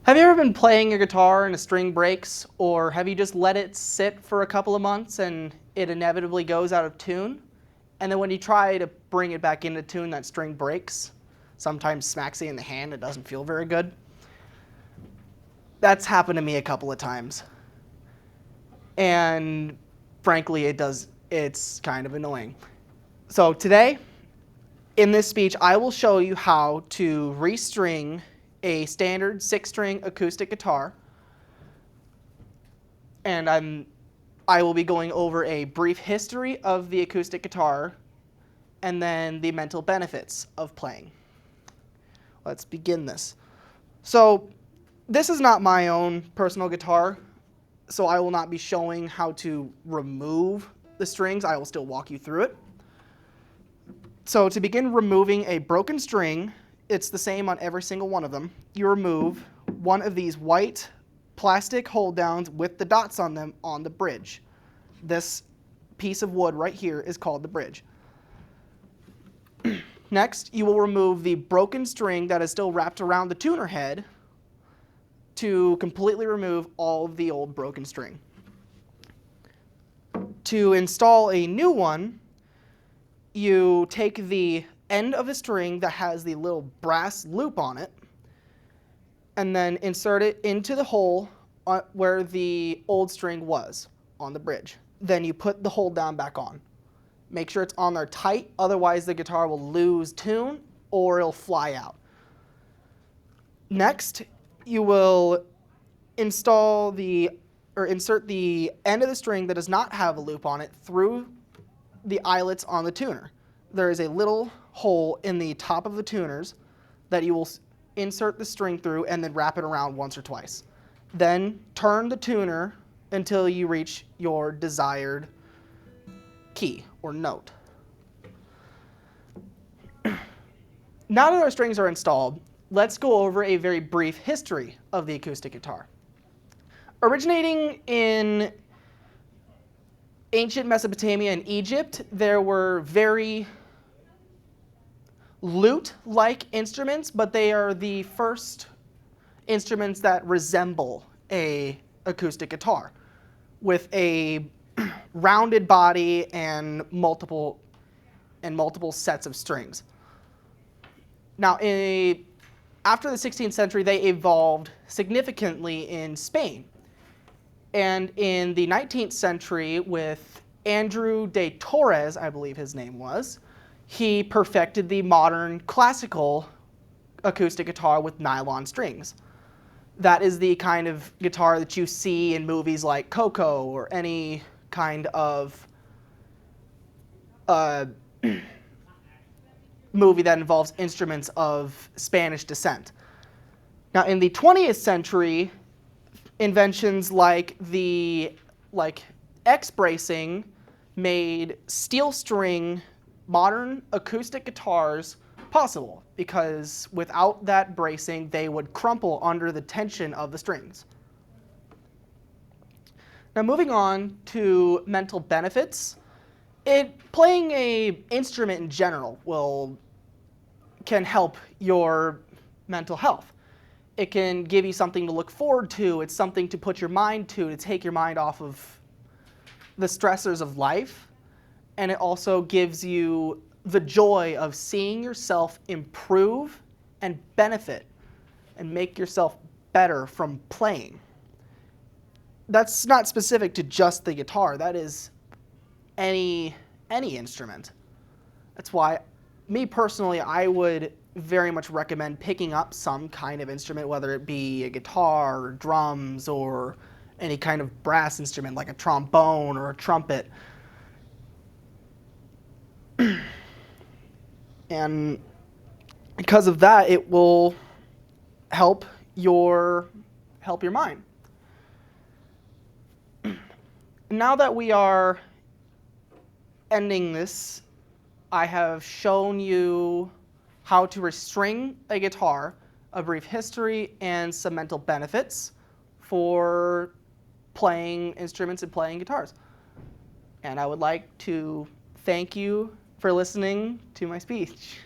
Have you ever been playing your guitar and a string breaks, or have you just let it sit for a couple of months and it inevitably goes out of tune? And then when you try to bring it back into tune, that string breaks. Sometimes smacks you in the hand, it doesn't feel very good. That's happened to me a couple of times. And frankly, it's kind of annoying. So today, in this speech, I will show you how to restring a standard 6-string acoustic guitar. And I will be going over a brief history of the acoustic guitar and then the mental benefits of playing. Let's begin this. So this is not my own personal guitar, so I will not be showing how to remove the strings. I will still walk you through it. So to begin removing a broken string, it's the same on every single one of them. You remove one of these white plastic hold downs with the dots on them on the bridge. This piece of wood right here is called the bridge. Next, you will remove the broken string that is still wrapped around the tuner head to completely remove all of the old broken string. To install a new one, you take the end of the string that has the little brass loop on it and then insert it into the hole where the old string was on the bridge. Then you put the hold down back on. Make sure it's on there tight, otherwise the guitar will lose tune or it'll fly out. Next, you will insert the end of the string that does not have a loop on it through the eyelets on the tuner. There is a little hole in the top of the tuners that you will insert the string through and then wrap it around once or twice. Then turn the tuner until you reach your desired key or note. Now that our strings are installed, let's go over a very brief history of the acoustic guitar. Originating in ancient Mesopotamia and Egypt, there were very lute-like instruments, but they are the first instruments that resemble an acoustic guitar with a rounded body and multiple sets of strings. Now, after the 16th century, they evolved significantly in Spain. And in the 19th century, with Andrew de Torres, I believe his name was, he perfected the modern classical acoustic guitar with nylon strings. That is the kind of guitar that you see in movies like Coco or any kind of movie that involves instruments of Spanish descent. Now, in the 20th century, inventions like X-bracing made steel string modern acoustic guitars possible, because without that bracing, they would crumple under the tension of the strings. Now, moving on to mental benefits, playing an instrument in general can help your mental health. It can give you something to look forward to. It's something to put your mind to take your mind off of the stressors of life. And it also gives you the joy of seeing yourself improve and benefit and make yourself better from playing. That's not specific to just the guitar. That is any instrument. That's why, me personally, I would very much recommend picking up some kind of instrument, whether it be a guitar or drums or any kind of brass instrument like a trombone or a trumpet. And because of that, it will help your mind. Now that we are ending this, I have shown you how to restring a guitar, a brief history, and some mental benefits for playing instruments and playing guitars. And I would like to thank you for listening to my speech.